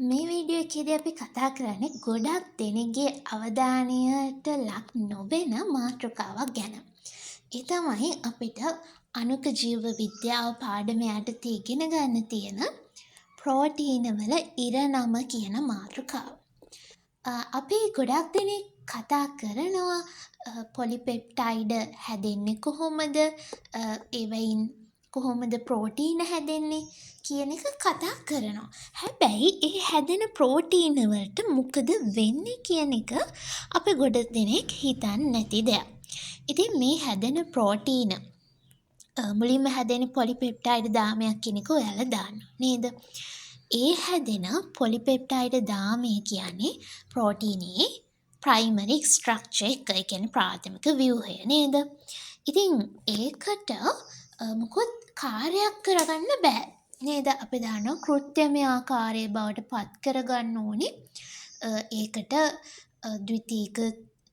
මේ වීඩියෝ එකේදී අපි කතා කරන්නේ ගොඩක් දෙනෙක්ගේ අවධානයට ලක් නොවෙන මාතෘකාවක් ගැන. ඒ තමයි අපිට අණුක ජීව විද්‍යාව පාඩම යටතේ ඉගෙන ගන්න තියෙන ප්‍රෝටීනවල ඉරණම කියන මාතෘකාව. අපි ගොඩක් දෙනෙක් කතා කරනවා පොලිපෙප්ටයිඩ හැදෙන්නේ කොහොමද, ඒවයින් කොහොමද ප්‍රෝටීන හැදෙන්නේ කියන එක කතා කරනවා. හැබැයි ඒ හැදෙන ප්‍රෝටීන වලට මොකද වෙන්නේ කියන එක අපි ගොඩක් දෙනෙක් හිතන්නේ නැති දෙයක්. ඉතින් මේ හැදෙන ප්‍රෝටීන මුලින්ම හැදෙන පොලිපෙප්ටයිඩ් දාමයක් කියන එක ඔයාලා දන්නවා නේද? ඒ හැදෙන පොලිපෙප්ටයිඩ් දාමය කියන්නේ ප්‍රෝටීනයේ ප්‍රයිමරි ස්ට්‍රක්චර් එක, ඒ කියන්නේ ප්‍රාථමික ව්‍යුහය නේද? ඉතින් ඒකට මොකොත් කාර්යයක් කරගන්න බෑ නේද? අපි දන්නවා කෘත්‍යමය ආකාරයේ බවට පත් කරගන්න ඕනේ. ඒකට ද්විතීක,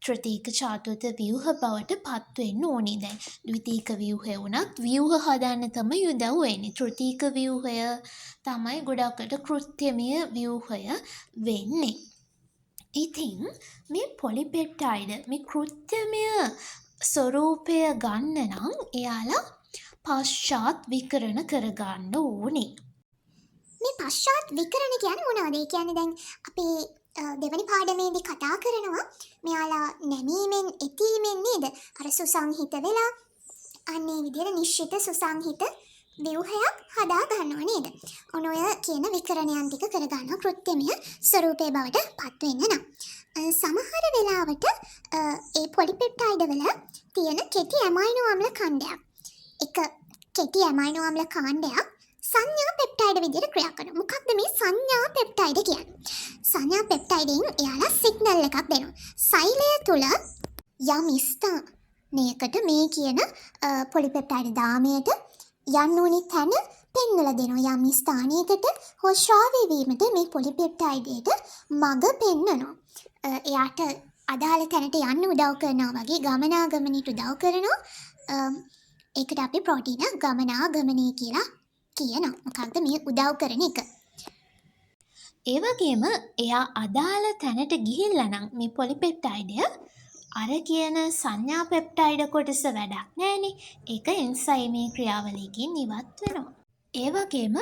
තෘතීක, චාතුර්ථ ව්‍යුහ බවට පත් වෙන්න ඕනේ. දැන් ද්විතීක ව්‍යුහය වුණත් ව්‍යුහ හදන්න තමයි උදව් වෙන්නේ. තෘතීක ව්‍යුහය තමයි ගොඩකට කෘත්‍යමය ව්‍යුහය වෙන්නේ. ඉතින් මේ පොලිපෙප්ටයිඩ් මේ කෘත්‍යමය ස්වරූපය ගන්න නම් එයාලා පශ්චාත් විකරණ කරගන්න ඕනේ. මේ පශ්චාත් විකරණ කියන්නේ මොනවද? ඒ කියන්නේ දැන් අපි දෙවනි පාඩමේදී කතා කරනවා මෙයාලා නැමීමෙන් එතීමෙන් නේද? අර සුසංහිත වෙලා අන්නේ විදිහට නිශ්චිත සුසංහිත ව්‍යුහයක් හදා ගන්නවා නේද? ඔන්න ඔය කියන විකරණයන් ටික කරගන්න කෘත්‍යමය ස්වරූපේ බවට පත් වෙන්න නම් සමහර වෙලාවට ඒ පොලිපෙප්ටයිඩ් වල තියෙන කෙටි ඇමයිනෝ අම්ල ඛණ්ඩයක් එක කෙටි ඇමයිනෝ අම්ල ඛණ්ඩයක් සංඥා පෙප්ටයිඩ් විදිහට ක්‍රියා කරනවා. මොකක්ද මේ සංඥා පෙප්ටයිඩ් කියන්නේ? සංඥා පෙප්ටයිඩෙන් එයාලා සිග්නල් එකක් දෙනවා. සෛලය තුල යම් ස්ථානයකට මේ කියන පොලිපෙප්ටයිඩ් දාමයට යන්න ඕනි තැන පෙන්වලා දෙනවා. යම් ස්ථානයකට හෝ ශ්‍රාව්‍ය වීමට මේ පොලිපෙප්ටයිඩයට මඟ පෙන්වනවා. එයාට අදාළ තැනට යන්න උදව් කරනවා වගේ ගමනාගමනයට උදව් කරනවා. ඒකට අපි ප්‍රෝටීන ගමනාගමනය කියලා කියනවා. මොකක්ද මේ උදව් කරන එක? ඒ වගේම එයා අදාළ තැනට ගිහිල්ලා නම් මේ පොලිපෙප්ටයිඩය අර කියන සංඥා පෙප්ටයිඩ කොටස වැඩක් නෑනේ. ඒක එන්සයිමේ ක්‍රියාවලියකින් ඉවත් වෙනවා. ඒ වගේම